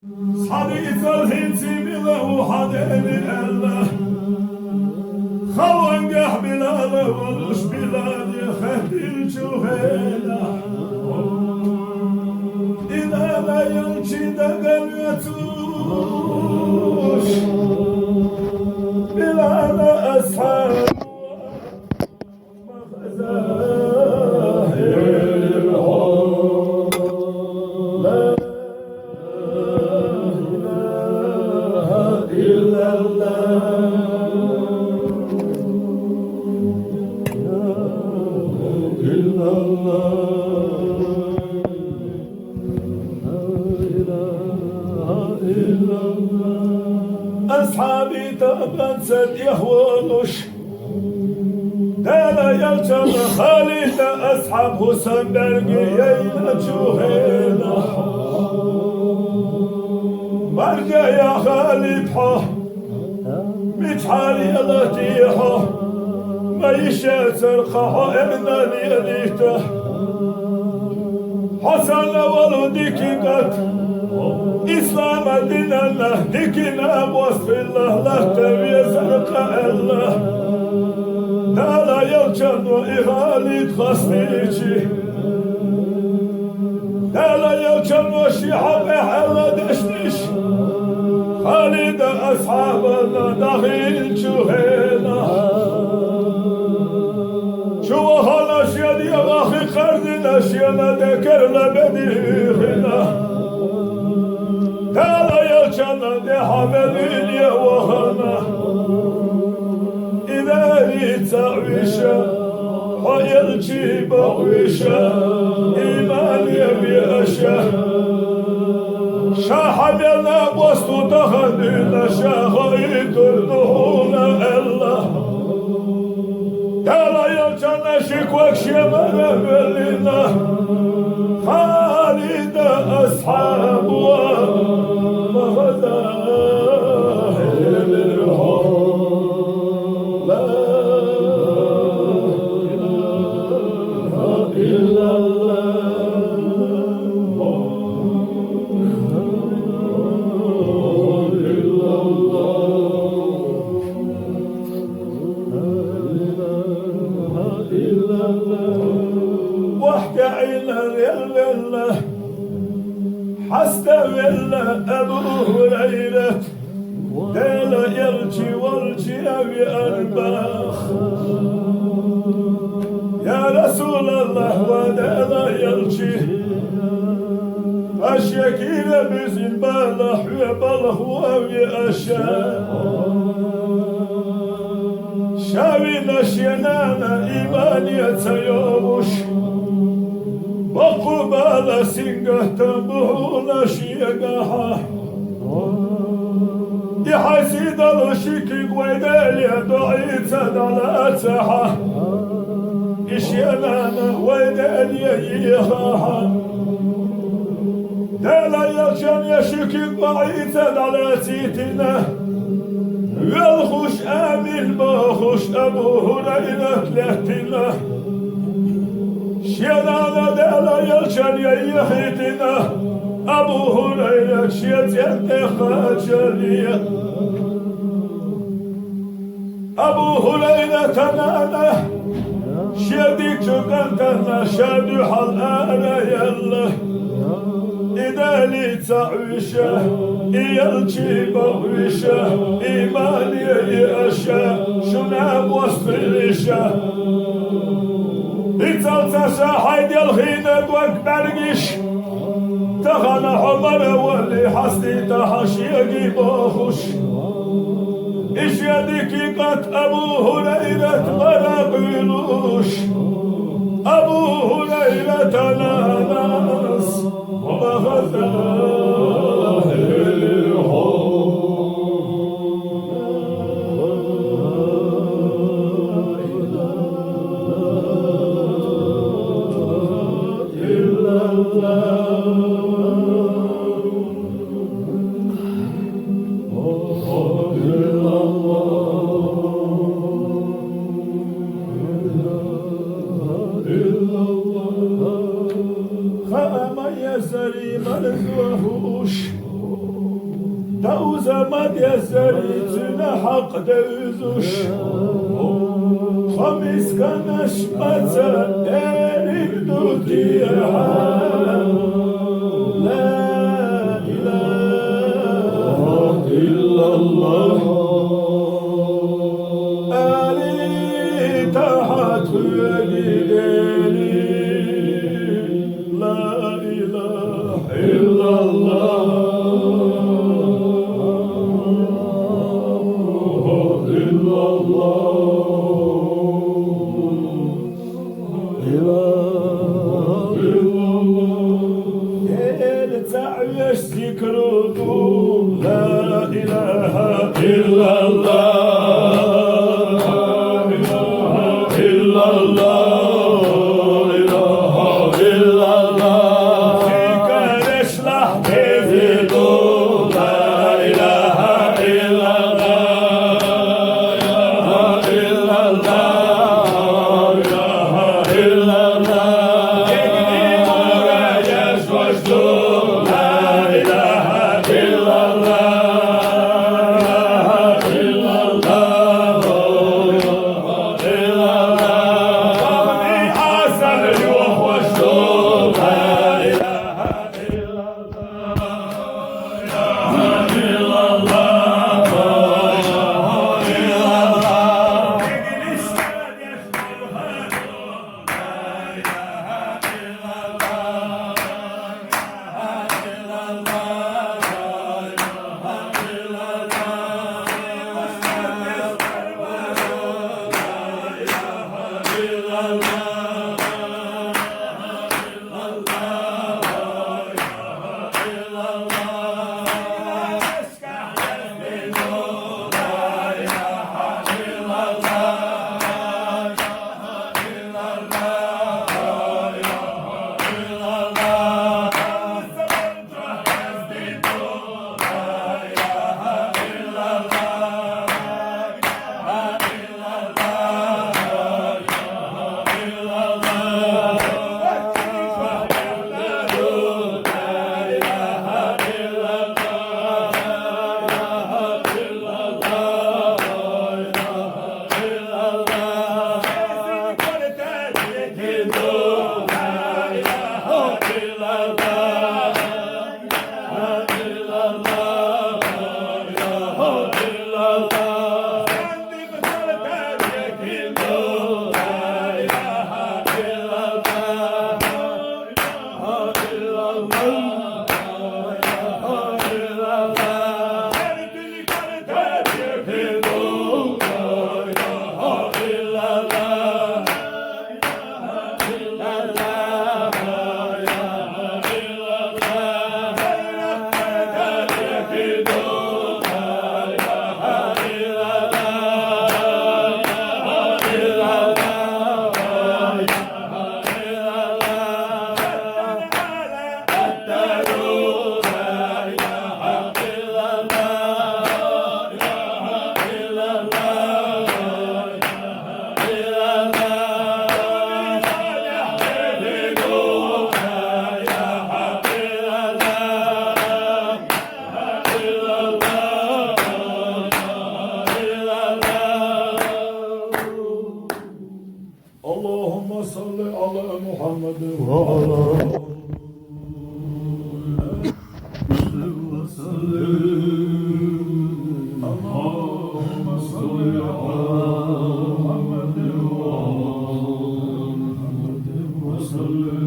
صديق الهنسي بله حدين الله خوانقح بلاله ولش بلاد يخدي الجهيلة إذا لا يمشي دقل يتوش بلاد أصحاب أصحابي تبنسد يهولوش دالا يلجم خالد أصحاب حسن برقي ينجوهينا مرقى يا خالد حو مجحالي لطيحو ما يشاسر خحو إمنا ليليته حسن ولدك قد إسلام دين الله ديكنا وصف الله لا تبي زرق الله دالا يلجن وإغالي خصنيجي دالا يلجن وشيحة بحلا دشنش خالد أصحابنا داخل جهينا شو هلا شيادي واخي قردنا شيانا ذكر لبديخنا دالا يلجن دي حملين يا وهنا إذا تعويشا ويلجي بغويشا إيمان يبي أشا شاحب يلا بوستو تخدينا شاخيد الدهون الله دالا يلجنا شكوك شمنا بلنا خالد أصحاب ومغزاهر الحب لا إله إلا وحكى عينا لله حستوي أبو هريرة دالا يرجي ورجي بأنباخ يا رسول الله ودالا يرجي أشيكين بزن بالح وبالح وبأشاء شاوي نشينانا إيماني تيومش وقبال سنگه تنبوه نشيقها يحسيد الشيكي ويدالي دعيت دلاتها إشيانانا ويدالي يخاها دالا يلجن يشيكي وعيت دلاتيتنا والخش آمين بخش أبو هريرة لهتنا شيانا دالا يلجن يخيتنا أبو هريرة شيتين خاجرية أبو هريرة نانا شيديك جوكانتنا شادو حلقانا يلا إذا لي تعويشة يلجي بغويشة إيماني يأشا شناب وسط الإشا إتلتسا حيد الخينة وكبرقش تخنا حمر واللي حسني تحشيقي بخش إيش يديك قد أبو هريرة مرقلوش أبو هريرة ناس ومغزاه خام يسري من الوحوش da uzamat yeseritine hak devzuş Hamis kanaşmasa erik dutiha La ilahe illallah Ali tahat hüdideni La ilahe illallah Allahümme salli ala Muhammed ve ala Allahümme salli ala Muhammed ve ala Muhammed ve salli